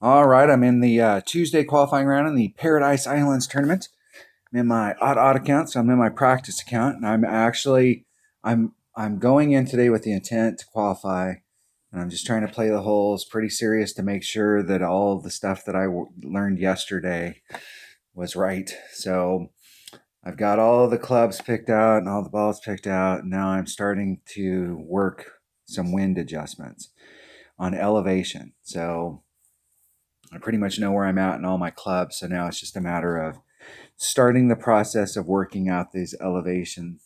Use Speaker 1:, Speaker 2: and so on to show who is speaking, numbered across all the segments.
Speaker 1: All right, I'm in the Tuesday qualifying round in the Paradise Islands tournament. I'm in my odd account, so I'm in my practice account, and I'm going in today with the intent to qualify, and I'm just trying to play the holes pretty serious to make sure that all the stuff that I learned yesterday was right. So I've got all the clubs picked out and all the balls picked out. And now I'm starting to work some wind adjustments on elevation. So I pretty much know where I'm at in all my clubs. So now it's just a matter of starting the process of working out these elevation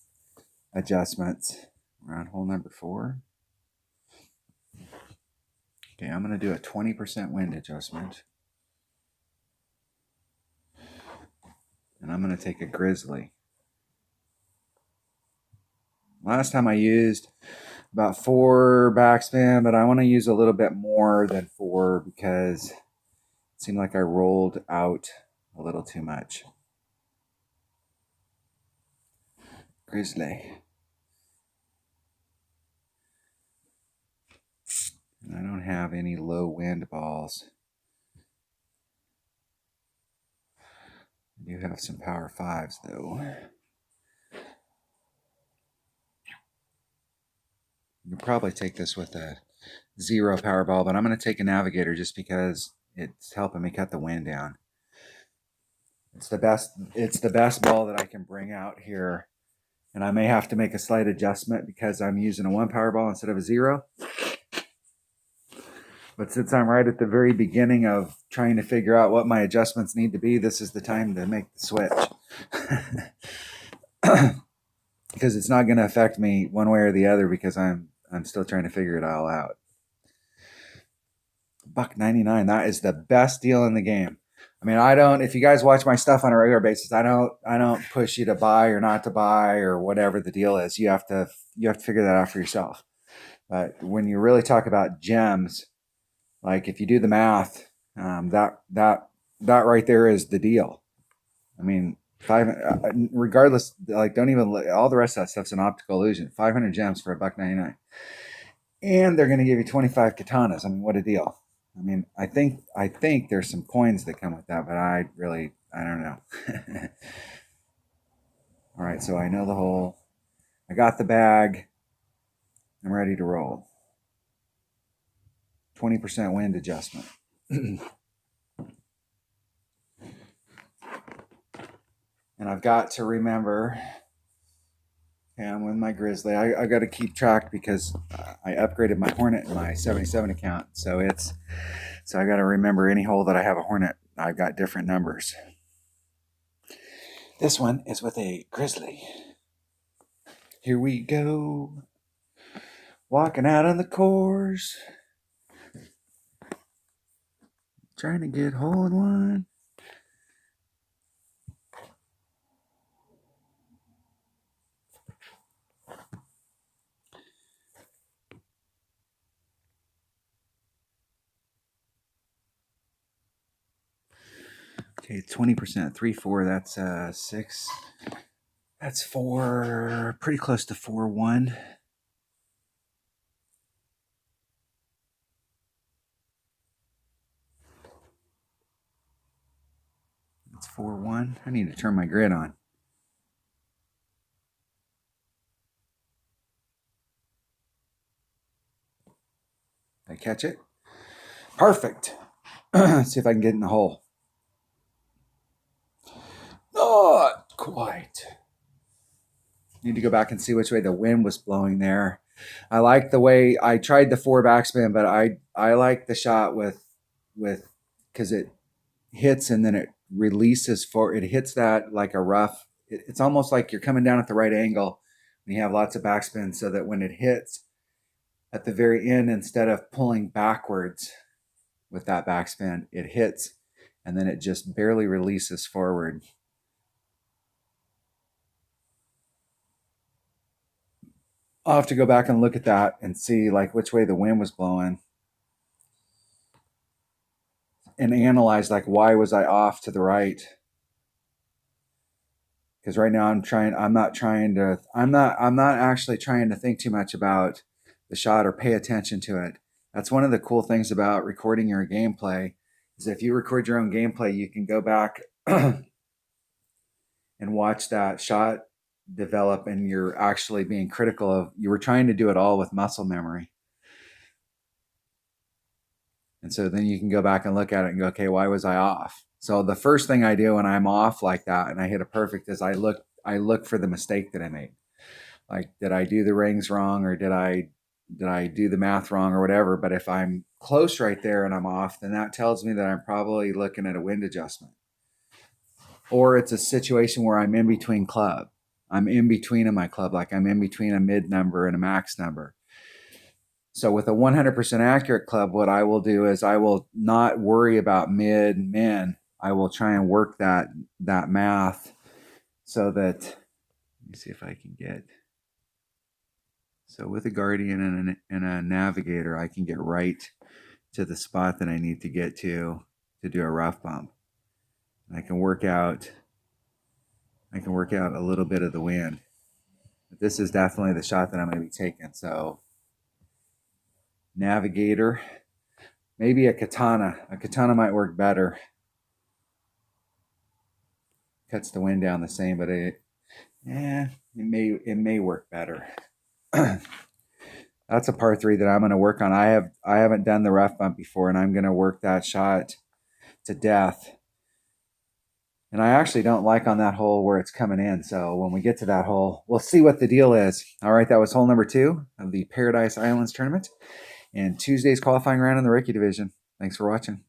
Speaker 1: adjustments. We're on hole number 4. Okay, I'm going to do a 20% wind adjustment. And I'm going to take a grizzly. Last time I used about 4 backspin, but I want to use a little bit more than 4 because it seemed like I rolled out a little too much. Grizzly. And I don't have any low wind balls. I do have some power 5s though. You can probably take this with a 0 power ball, but I'm going to take a navigator just because it's helping me cut the wind down. It's the best ball that I can bring out here. And I may have to make a slight adjustment because I'm using a 1 power ball instead of a 0. But since I'm right at the very beginning of trying to figure out what my adjustments need to be, this is the time to make the switch. Because it's not going to affect me one way or the other because I'm still trying to figure it all out. $1.99, that is the best deal in the game. I mean, if you guys watch my stuff on a regular basis, I don't push you to buy or not to buy or whatever the deal is. You have to figure that out for yourself. But when you really talk about gems, like if you do the math, that right there is the deal. I mean, regardless, like don't even look, all the rest of that stuff's an optical illusion. 500 gems for $1.99, and they're going to give you 25 katanas. I mean, what a deal! I mean, I think there's some coins that come with that, but I don't know. All right, so I know the hole. I got the bag. I'm ready to roll. 20% wind adjustment. And I've got to remember, okay, I'm with my Grizzly. I got to keep track because I upgraded my Hornet in my 77 account. So I got to remember any hole that I have a Hornet, I've got different numbers. This one is with a Grizzly. Here we go. Walking out on the course. Trying to get hole in one. Okay, 20%, 3, 4, that's 6. That's 4, pretty close to 4, 1. That's 4, 1. I need to turn my grid on. Did I catch it? Perfect. Let's see if I can get in the hole. Not quite. Need to go back and see which way the wind was blowing there. I like the way I tried the 4 backspin, but I like the shot with because it hits and then it releases for it hits that like a rough. It's almost like you're coming down at the right angle when you have lots of backspin, so that when it hits at the very end, instead of pulling backwards with that backspin, it hits and then it just barely releases forward. I'll have to go back and look at that and see like which way the wind was blowing and analyze like why was I off to the right. Because right now I'm not actually trying to think too much about the shot or pay attention to it. That's one of the cool things about recording your gameplay is if you record your own gameplay, you can go back and watch that shot develop, and you're actually being critical of, you were trying to do it all with muscle memory. And so then you can go back and look at it and go, okay, why was I off? So the first thing I do when I'm off like that and I hit a perfect is I look for the mistake that I made. Like, did I do the rings wrong, or did I do the math wrong, or whatever? But if I'm close right there and I'm off, then that tells me that I'm probably looking at a wind adjustment. Or it's a situation where I'm in between club. I'm in between in my club, like I'm in between a mid number and a max number. So with a 100% accurate club, what I will do is I will not worry about mid, min. I will try and work that math so that, let me see if I can get. So with a Guardian and a Navigator, I can get right to the spot that I need to get to do a rough bump. And I can work out a little bit of the wind. But this is definitely the shot that I'm going to be taking. So Navigator, maybe a Katana. A Katana might work better. Cuts the wind down the same, but it may work better. That's a par 3 that I'm going to work on. I haven't done the rough bump before, and I'm going to work that shot to death. And I actually don't like on that hole where it's coming in. So when we get to that hole, we'll see what the deal is. All right, that was hole number 2 of the Paradise Islands tournament and Tuesday's qualifying round in the Ricky division. Thanks for watching.